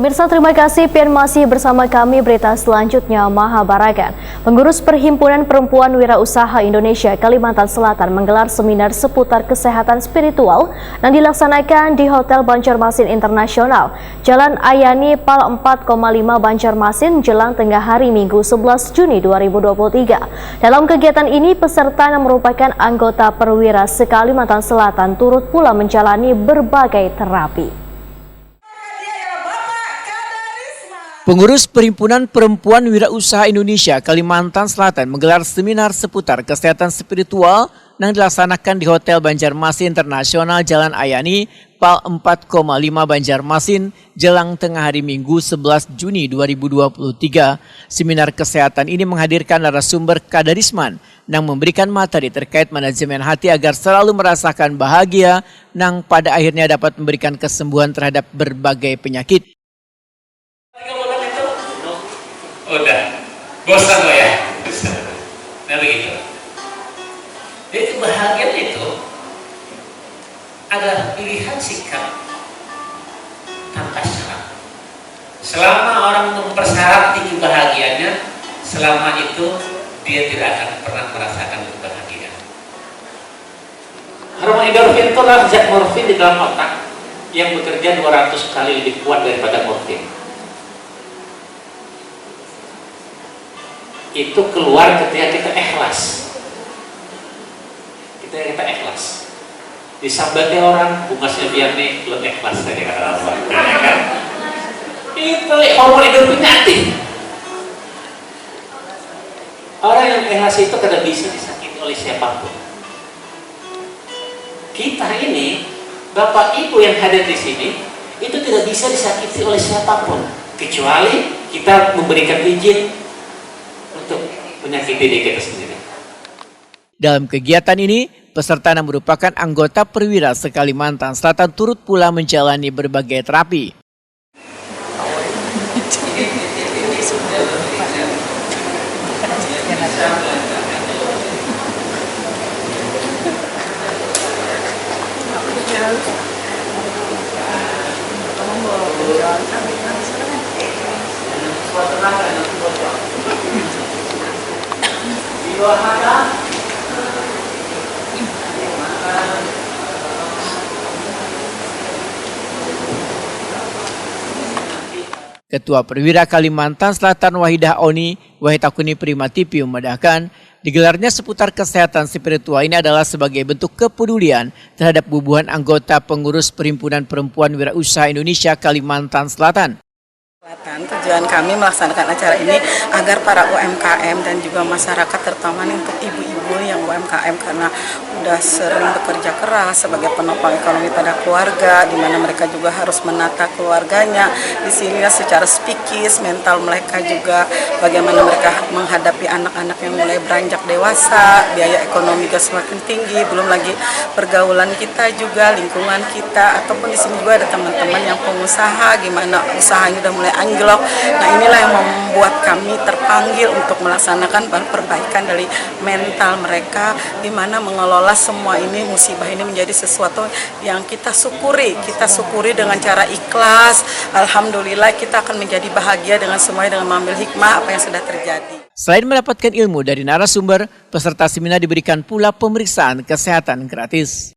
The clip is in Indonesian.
Pemirsa, terima kasih Pian masih bersama kami. Berita selanjutnya, Mahabarakan. Pengurus Perhimpunan Perempuan Wirausaha Indonesia Kalimantan Selatan menggelar seminar seputar kesehatan spiritual yang dilaksanakan di Hotel Banjarmasin Internasional, Jalan Ayani Pal 4,5 Banjarmasin, jelang tengah hari Minggu 11 Juni 2023. Dalam kegiatan ini, peserta yang merupakan anggota perwira se-Kalimantan Selatan turut pula menjalani berbagai terapi. Pengurus Perhimpunan Perempuan Wirausaha Indonesia Kalimantan Selatan menggelar seminar seputar kesehatan spiritual yang dilaksanakan di Hotel Banjarmasin Internasional Jalan Ayani Pal 4,5 Banjarmasin jelang tengah hari Minggu 11 Juni 2023. Seminar kesehatan ini menghadirkan narasumber Kadarisman yang memberikan materi terkait manajemen hati agar selalu merasakan bahagia yang pada akhirnya dapat memberikan kesembuhan terhadap berbagai penyakit. Udah, bosan lo ya? Nah begitu. Jadi kebahagiaan itu adalah pilihan sikap tanpa syarat. Selama orang mempersyarati kebahagiaannya, selama itu dia tidak akan pernah merasakan kebahagiaan. Hormon endorfin itu adalah zat morfin di dalam otak yang bekerja 200 kali lebih kuat daripada morfin. Itu keluar ketika kita ikhlas. Kita ikhlas. Disambati orang, bungasnya biar nih, lo ikhlas tadi kata Allah. Kan? Itu hormon endorfin aktif. Orang yang ikhlas itu tidak bisa disakiti oleh siapapun. Kita ini, Bapak Ibu yang hadir di sini, itu tidak bisa disakiti oleh siapapun, kecuali kita memberikan izin untuk menyakiti diri kita sendiri. Dalam kegiatan ini, peserta yang merupakan anggota perwira se-Kalimantan Selatan turut pula menjalani berbagai terapi. Ketua Perwira Kalimantan Selatan Wahidah Oni Wahitakuni Primatipi memedahkan digelarnya seputar kesehatan spiritual ini adalah sebagai bentuk kepedulian terhadap bubuhan anggota pengurus Perhimpunan Perempuan Wirausaha Indonesia Kalimantan Selatan. Tujuan kami melaksanakan acara ini agar para UMKM dan juga masyarakat, terutama untuk ibu-ibu yang UMKM karena udah sering bekerja keras sebagai penopang ekonomi pada keluarga, di mana mereka juga harus menata keluarganya. Di sini secara psikis, mental mereka juga bagaimana mereka menghadapi anak-anak yang mulai beranjak dewasa, biaya ekonomi juga semakin tinggi, belum lagi pergaulan kita juga, lingkungan kita, ataupun di sini juga ada teman-teman yang pengusaha, gimana usahanya udah mulai anjlok. Nah, inilah yang membuat kami terpanggil untuk melaksanakan perbaikan dari mental mereka, di mana mengelola semua ini, musibah ini menjadi sesuatu yang kita syukuri dengan cara ikhlas. Alhamdulillah kita akan menjadi bahagia dengan semuanya, dengan mengambil hikmah apa yang sudah terjadi. Selain mendapatkan ilmu dari narasumber, peserta seminar diberikan pula pemeriksaan kesehatan gratis.